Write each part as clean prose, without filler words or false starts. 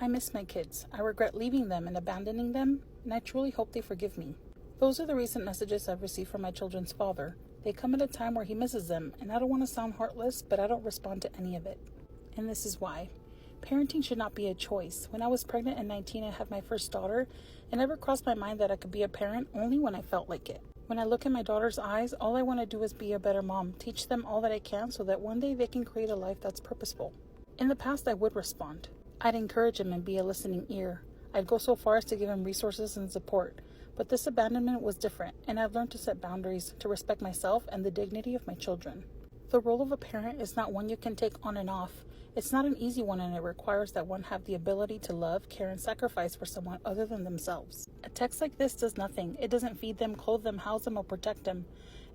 I miss my kids. I regret leaving them and abandoning them, and I truly hope they forgive me. Those are the recent messages I've received from my children's father. They come at a time where he misses them, and I don't want to sound heartless, but I don't respond to any of it. And this is why. Parenting should not be a choice. When I was pregnant at 19 and had my first daughter, it never crossed my mind that I could be a parent only when I felt like it. When I look in my daughter's eyes, all I want to do is be a better mom, teach them all that I can so that one day they can create a life that's purposeful. In the past, I would respond. I'd encourage him and be a listening ear. I'd go so far as to give him resources and support. But this abandonment was different, and I've learned to set boundaries, to respect myself and the dignity of my children. The role of a parent is not one you can take on and off. It's not an easy one, and it requires that one have the ability to love, care, and sacrifice for someone other than themselves. A text like this does nothing. It doesn't feed them, clothe them, house them, or protect them.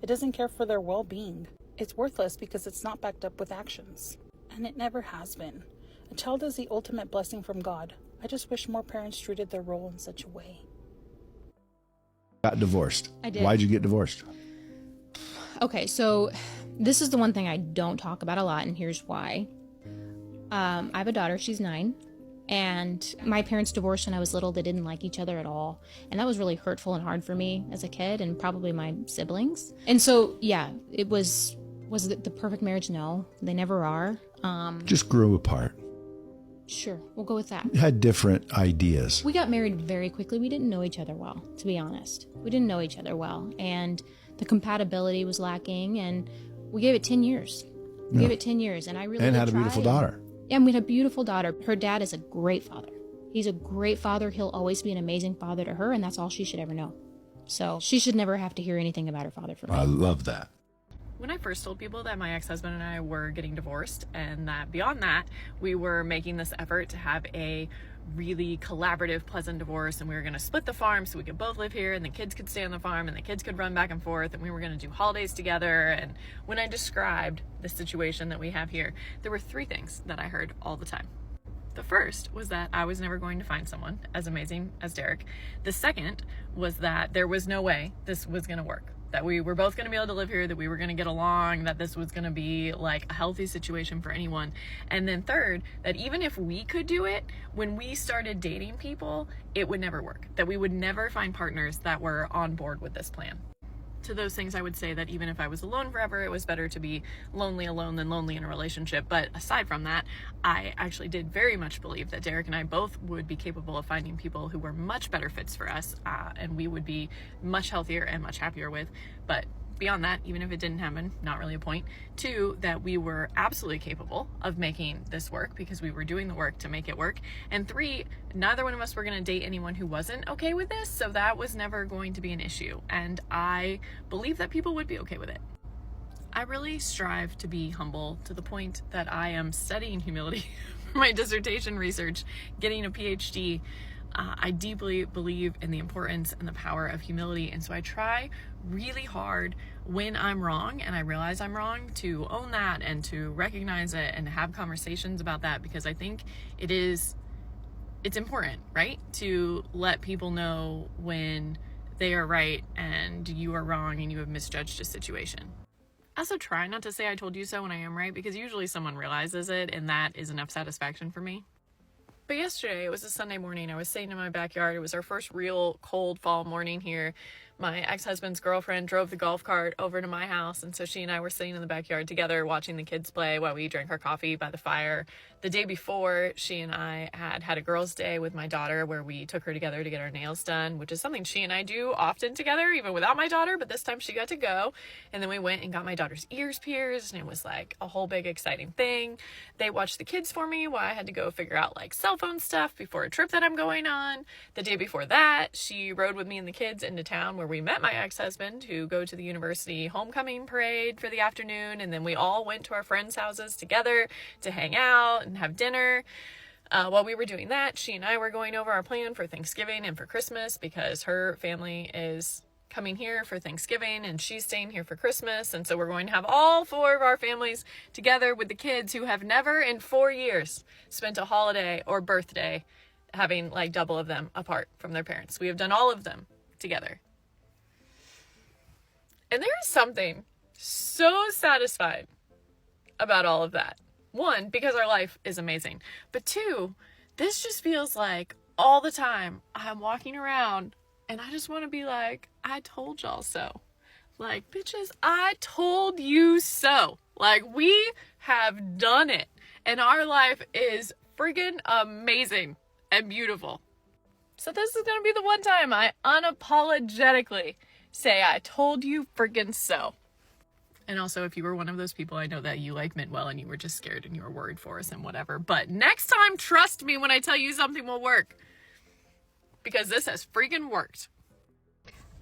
It doesn't care for their well-being. It's worthless because it's not backed up with actions. And it never has been. A child is the ultimate blessing from God. I just wish more parents treated their role in such a way. Got divorced. I did. Why'd you get divorced? Okay, so this is the one thing I don't talk about a lot, and here's why. I have a daughter, she's 9, and my parents divorced when I was little. They didn't like each other at all, and that was really hurtful and hard for me as a kid, and probably my siblings. And so, yeah, it was it the perfect marriage? No, they never are. Just grew apart. Sure, we'll go with that. Had different ideas. We got married very quickly. We didn't know each other well, to be honest. We didn't know each other well, and the compatibility was lacking, and we gave it 10 years. We gave it 10 years, and I really And did had a try. beautiful daughter. Yeah, and we had a beautiful daughter. Her dad is a great father. He's a great father. He'll always be an amazing father to her, and that's all she should ever know. So she should never have to hear anything about her father from me. I love that. When I first told people that my ex-husband and I were getting divorced, and that beyond that, we were making this effort to have a really collaborative, pleasant divorce, and we were going to split the farm so we could both live here, and the kids could stay on the farm, and the kids could run back and forth, and we were going to do holidays together. And when I described the situation that we have here, there were 3 things that I heard all the time. The first was that I was never going to find someone as amazing as Derek. The second was that there was no way this was going to work, that we were both going to be able to live here, that we were going to get along, that this was going to be like a healthy situation for anyone. And then third, that even if we could do it, when we started dating people, it would never work, that we would never find partners that were on board with this plan. To those things, I would say that even if I was alone forever, it was better to be lonely alone than lonely in a relationship. But aside from that, I actually did very much believe that Derek and I both would be capable of finding people who were much better fits for us, and we would be much healthier and much happier with. But beyond that, even if it didn't happen, not really a point. 2, that we were absolutely capable of making this work because we were doing the work to make it work. And 3, neither one of us were going to date anyone who wasn't okay with this, so that was never going to be an issue. And I believe that people would be okay with it. I really strive to be humble to the point that I am studying humility for my dissertation research, getting a PhD. I deeply believe in the importance and the power of humility, and so I try really hard when I'm wrong and I realize I'm wrong to own that and to recognize it and have conversations about that, because I think it's important, right? To let people know when they are right and you are wrong and you have misjudged a situation. I also try not to say I told you so when I am right, because usually someone realizes it and that is enough satisfaction for me. But yesterday, it was a Sunday morning, I was sitting in my backyard. It was our first real cold fall morning here. My ex-husband's girlfriend drove the golf cart over to my house, and so she and I were sitting in the backyard together watching the kids play while we drank our coffee by the fire. The day before, she and I had a girls' day with my daughter where we took her together to get our nails done, which is something she and I do often together, even without my daughter, but this time she got to go. And then we went and got my daughter's ears pierced, and it was like a whole big exciting thing. They watched the kids for me while I had to go figure out like cell phone stuff before a trip that I'm going on. The day before that, she rode with me and the kids into town where we met my ex-husband, who go to the university homecoming parade for the afternoon, and then we all went to our friends' houses together to hang out and have dinner. While we were doing that, she and I were going over our plan for Thanksgiving and for Christmas, because her family is coming here for Thanksgiving and she's staying here for Christmas, and so we're going to have all 4 of our families together with the kids who have never in 4 years spent a holiday or birthday having like double of them apart from their parents. We have done all of them together. And there is something so satisfying about all of that. 1, because our life is amazing. But 2, this just feels like all the time I'm walking around and I just want to be like, I told y'all so. Like, bitches, I told you so. Like, we have done it. And our life is friggin' amazing and beautiful. So this is going to be the one time I unapologetically say, I told you friggin' so. And also, if you were one of those people, I know that you like meant well and you were just scared and you were worried for us and whatever. But next time, trust me when I tell you something will work. Because this has freaking worked.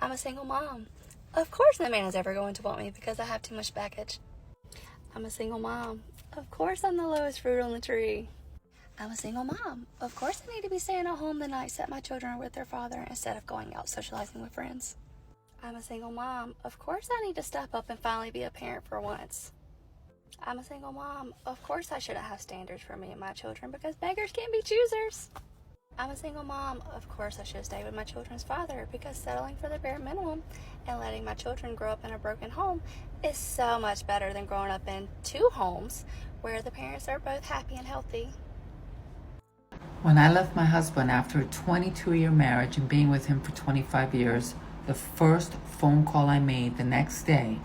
I'm a single mom. Of course no man is ever going to want me because I have too much baggage. I'm a single mom. Of course I'm the lowest fruit on the tree. I'm a single mom. Of course I need to be staying at home the nights that my children are with their father instead of going out socializing with friends. I'm a single mom. Of course I need to step up and finally be a parent for once. I'm a single mom. Of course I shouldn't have standards for me and my children because beggars can't be choosers. I'm a single mom. Of course I should stay with my children's father because settling for the bare minimum and letting my children grow up in a broken home is so much better than growing up in two homes where the parents are both happy and healthy. When I left my husband after a 22-year marriage and being with him for 25 years, the first phone call I made the next day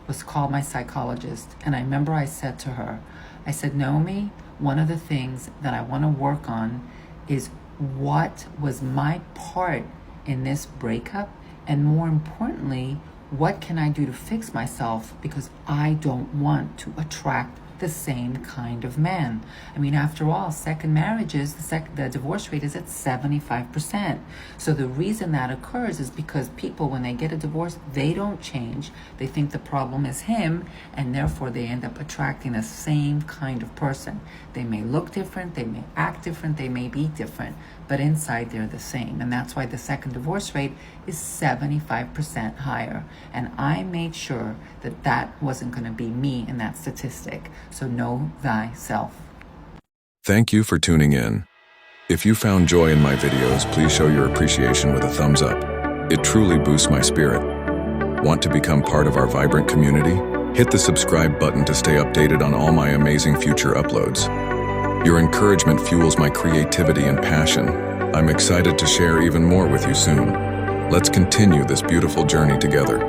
was call my psychologist. And I remember I said to her, I said, Naomi, one of the things that I want to work on is what was my part in this breakup, and more importantly, what can I do to fix myself because I don't want to attract the same kind of man. I mean, after all, second marriages, the divorce rate is at 75%. So the reason that occurs is because people, when they get a divorce, they don't change. They think the problem is him, and therefore they end up attracting the same kind of person. They may look different, they may act different, they may be different, but inside they're the same. And that's why the second divorce rate is 75% higher. And I made sure that that wasn't going to be me in that statistic. So know thyself. Thank you for tuning in. If you found joy in my videos, please show your appreciation with a thumbs up. It truly boosts my spirit. Want to become part of our vibrant community? Hit the subscribe button to stay updated on all my amazing future uploads. Your encouragement fuels my creativity and passion. I'm excited to share even more with you soon. Let's continue this beautiful journey together.